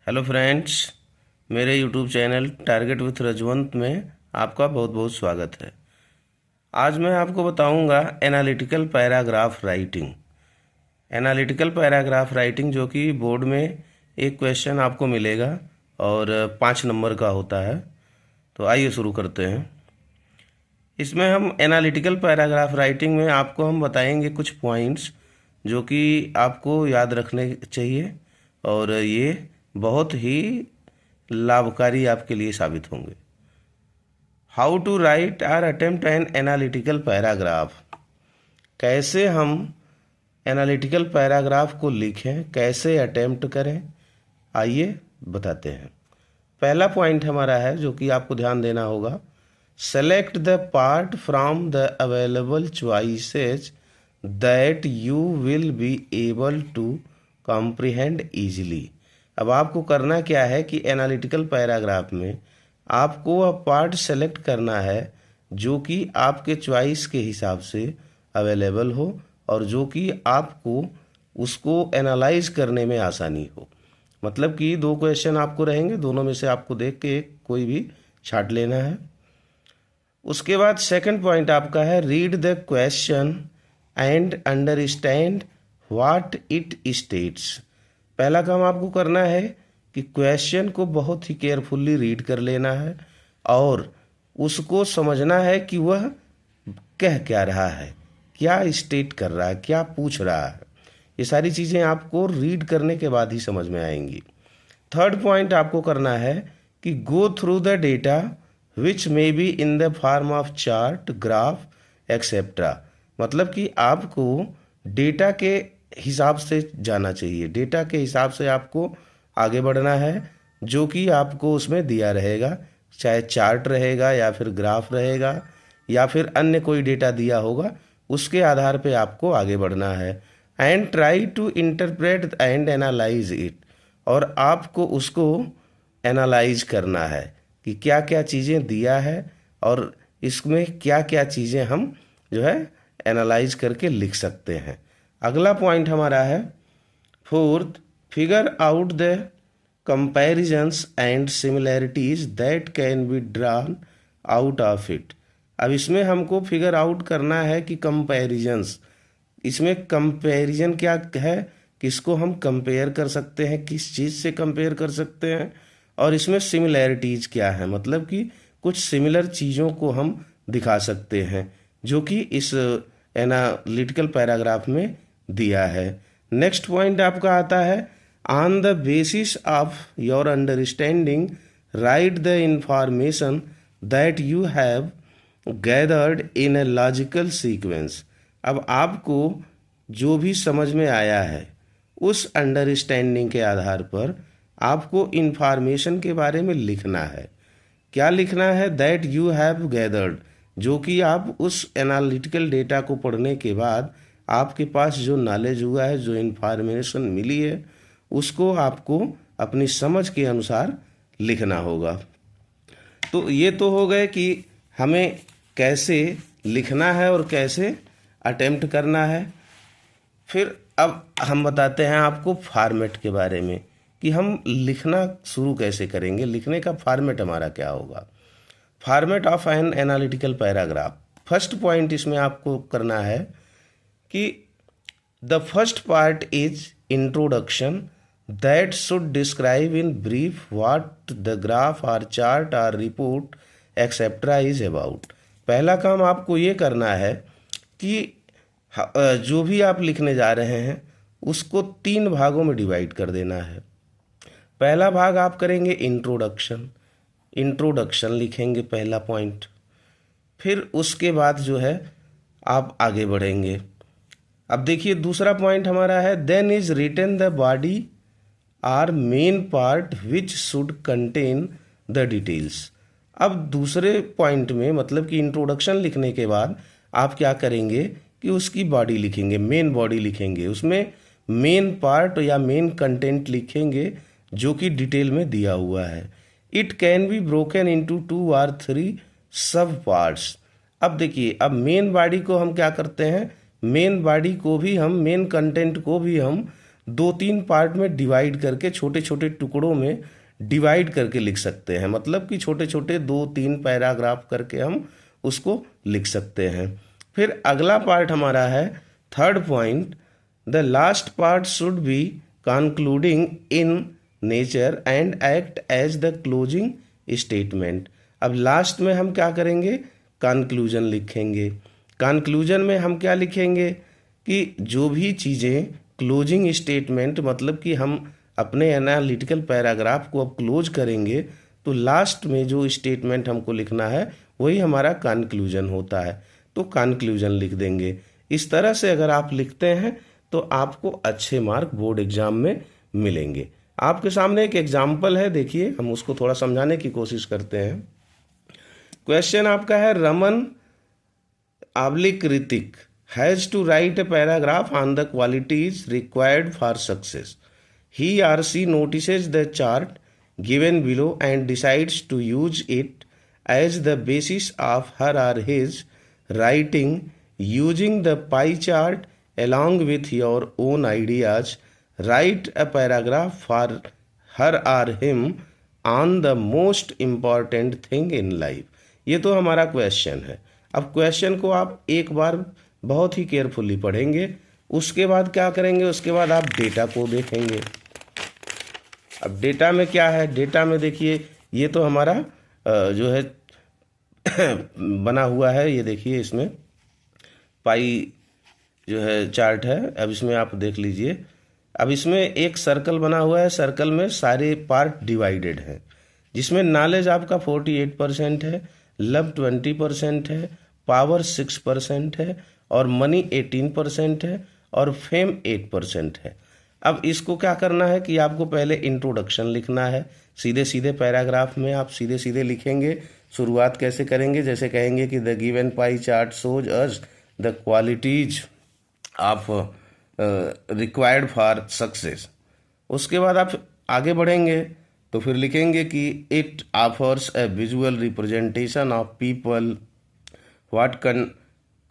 Hello friends, मेरे YouTube channel target with Rajwant में आपका बहुत बहुत स्वागत है। आज मैं आपको बताऊंगा analytical paragraph writing. Analytical paragraph writing जो कि बोर्ड में एक क्वेश्चन आपको मिलेगा और 5 नंबर का होता है। तो आइए शुरू करते हैं। इसमें हम एनालिटिकल पैराग्राफ राइटिंग में आपको हम बताएंगे कुछ पॉइंट्स जो कि आपको याद रखने चाहिए और ये बहुत ही लाभकारी आपके लिए साबित होंगे। How to write or attempt an analytical paragraph. कैसे हम एनालिटिकल पैराग्राफ को लिखें, कैसे अटेम्प्ट करें, आइए बताते हैं। पहला पॉइंट हमारा है जो कि आपको ध्यान देना होगा। Select the part from the available choices that you will be able to comprehend easily. अब आपको करना क्या है कि एनालिटिकल पैराग्राफ में आपको वह पार्ट सेलेक्ट करना है जो कि आपके चॉइस के हिसाब से अवेलेबल हो और जो कि आपको उसको एनालाइज करने में आसानी हो। मतलब कि 2 क्वेश्चन आपको रहेंगे, दोनों में से आपको देख के कोई भी छांट लेना है। उसके बाद सेकंड पॉइंट आपका है read the question and understand what it states. पहला काम आपको करना है कि क्वेश्चन को बहुत ही केयरफुल्ली रीड कर लेना है और उसको समझना है कि वह कह क्या रहा है, क्या स्टेट कर रहा है, क्या पूछ रहा है। ये सारी चीज़ें आपको रीड करने के बाद ही समझ में आएंगी। थर्ड पॉइंट आपको करना है कि go through the data which may be in the form of chart, graph etcetera. मतलब कि आपको डेटा के हिसाब से जाना चाहिए, डेटा के हिसाब से आपको आगे बढ़ना है जो कि आपको उसमें दिया रहेगा, चाहे चार्ट रहेगा या फिर ग्राफ रहेगा या फिर अन्य कोई डेटा दिया होगा, उसके आधार पे आपको आगे बढ़ना है। And try to interpret and analyse it. और आपको उसको एनालाइज करना है कि क्या क्या चीज़ें दिया है और इसमें क्या क्या चीज़ें हम जो है एनालाइज करके लिख सकते हैं। अगला पॉइंट हमारा है fourth, figure out the comparisons and similarities that can be drawn out of it. अब इसमें हमको फिगर आउट करना है कि कंपैरिजंस, इसमें कंपैरिजन क्या है, किसको हम कंपेयर कर सकते हैं, किस चीज़ से कंपेयर कर सकते हैं, और इसमें सिमिलैरिटीज क्या है, मतलब कि कुछ सिमिलर चीज़ों को हम दिखा सकते हैं जो कि इस एनालिटिकल पैराग्राफ में दिया है। नेक्स्ट पॉइंट आपका आता है on the basis of your understanding right the information that you have gathered in a logical sequence. अब आपको जो भी समझ में आया है उस अंडरस्टैंडिंग के आधार पर आपको इंफॉर्मेशन के बारे में लिखना है। क्या लिखना है? दैट यू हैव गैदर्ड, जो कि आप उस एनालिटिकल डेटा को पढ़ने के बाद आपके पास जो नॉलेज हुआ है, जो इन्फॉर्मेशन मिली है, उसको आपको अपनी समझ के अनुसार लिखना होगा। तो ये तो हो गए कि हमें कैसे लिखना है और कैसे अटेम्प्ट करना है। फिर अब हम बताते हैं आपको फॉर्मेट के बारे में कि हम लिखना शुरू कैसे करेंगे, लिखने का फॉर्मेट हमारा क्या होगा। Format of N analytical paragraph. First point इसमें आपको करना है कि the first part is introduction that should describe in brief what the graph और चार्ट और रिपोर्ट एक्सेट्रा इज अबाउट। पहला काम आपको ये करना है कि जो भी आप लिखने जा रहे हैं उसको 3 भागों में डिवाइड कर देना है। पहला भाग आप करेंगे इंट्रोडक्शन, इंट्रोडक्शन लिखेंगे पहला पॉइंट। फिर उसके बाद जो है आप आगे बढ़ेंगे। अब देखिए दूसरा पॉइंट हमारा है then is written the body or main part which should contain the details. अब दूसरे पॉइंट में मतलब कि इंट्रोडक्शन लिखने के बाद आप क्या करेंगे कि उसकी बॉडी लिखेंगे, मेन बॉडी लिखेंगे, उसमें मेन पार्ट या मेन कंटेंट लिखेंगे जो कि डिटेल में दिया हुआ है। It can be broken into 2 और 3 सब पार्ट्स। अब देखिए, अब मेन बॉडी को हम क्या करते हैं, मेन बॉडी को भी हम, मेन कंटेंट को भी हम 2-3 पार्ट में डिवाइड करके, छोटे छोटे टुकड़ों में डिवाइड करके लिख सकते हैं। मतलब कि छोटे छोटे 2-3 पैराग्राफ करके हम उसको लिख सकते हैं। फिर अगला पार्ट हमारा है third point, the last part should be concluding in nature and act as the closing statement. अब लास्ट में हम क्या करेंगे, कंक्लूजन लिखेंगे। कंक्लूजन में हम क्या लिखेंगे कि जो भी चीज़ें क्लोजिंग स्टेटमेंट, मतलब कि हम अपने एनालिटिकल पैराग्राफ को अब क्लोज करेंगे तो लास्ट में जो स्टेटमेंट हमको लिखना है वही हमारा कंक्लूजन होता है, तो कंक्लूजन लिख देंगे। इस तरह से अगर आप लिखते हैं तो आपको अच्छे मार्क बोर्ड एग्जाम में मिलेंगे। आपके सामने एक एग्जाम्पल है, देखिए हम उसको थोड़ा समझाने की कोशिश करते हैं। क्वेश्चन आपका है, रमन आब्लिक Ritik has to write a paragraph on the qualities required for success. He or she notices the chart given below and decides to use it as the basis of her or his writing. Using the pie chart along with your own ideas, write a paragraph for her or him on the most important thing in life. ये तो हमारा question है। अब question को आप एक बार बहुत ही carefully पढ़ेंगे, उसके बाद क्या करेंगे, उसके बाद आप डेटा को देखेंगे। अब डेटा में क्या है, डेटा में देखिए ये तो हमारा जो है बना हुआ है, ये देखिए इसमें पाई जो है चार्ट है। अब इसमें आप देख लीजिए, अब इसमें एक सर्कल बना हुआ है, सर्कल में सारे पार्ट डिवाइडेड हैं, जिसमें नॉलेज आपका 48% है, लव 20% है, पावर 6% है, और मनी 18% है, और फेम 8% है। अब इसको क्या करना है कि आपको पहले इंट्रोडक्शन लिखना है। सीधे सीधे पैराग्राफ में आप सीधे सीधे लिखेंगे। शुरुआत कैसे करेंगे, जैसे कहेंगे कि the given pie chart shows us the qualities of required for success. उसके बाद आप आगे बढ़ेंगे तो फिर लिखेंगे कि it offers A visual representation of people, what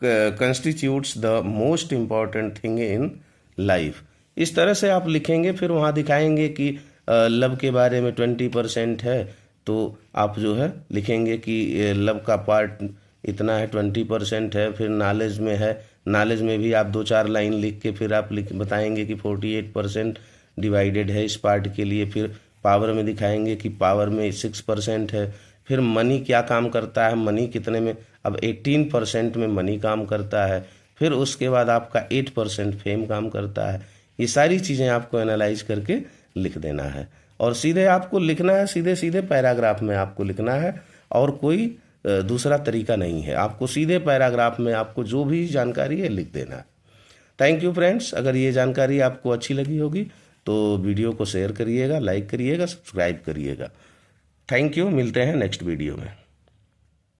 constitutes the most important thing in life. इस तरह से आप लिखेंगे। फिर वहाँ दिखाएंगे कि लव के बारे में 20% है, तो आप जो है लिखेंगे कि लव का पार्ट इतना है, 20% है। फिर नॉलेज में है, नॉलेज में भी आप 2-4 लाइन लिख के फिर आप बताएंगे कि 48% डिवाइडेड है इस पार्ट के लिए। फिर पावर में दिखाएंगे कि पावर में 6% है। फिर मनी क्या काम करता है, मनी कितने में, अब 18% में मनी काम करता है। फिर उसके बाद आपका 8% फेम काम करता है। ये सारी चीज़ें आपको एनालाइज करके लिख देना है, और सीधे आपको लिखना है, सीधे सीधे पैराग्राफ में आपको लिखना है, और कोई दूसरा तरीका नहीं है। आपको सीधे पैराग्राफ में आपको जो भी जानकारी है लिख देना है। Thank you friends. अगर ये जानकारी आपको अच्छी लगी होगी तो वीडियो को शेयर करिएगा, लाइक करिएगा, सब्सक्राइब करिएगा। थैंक यू, मिलते हैं नेक्स्ट वीडियो में।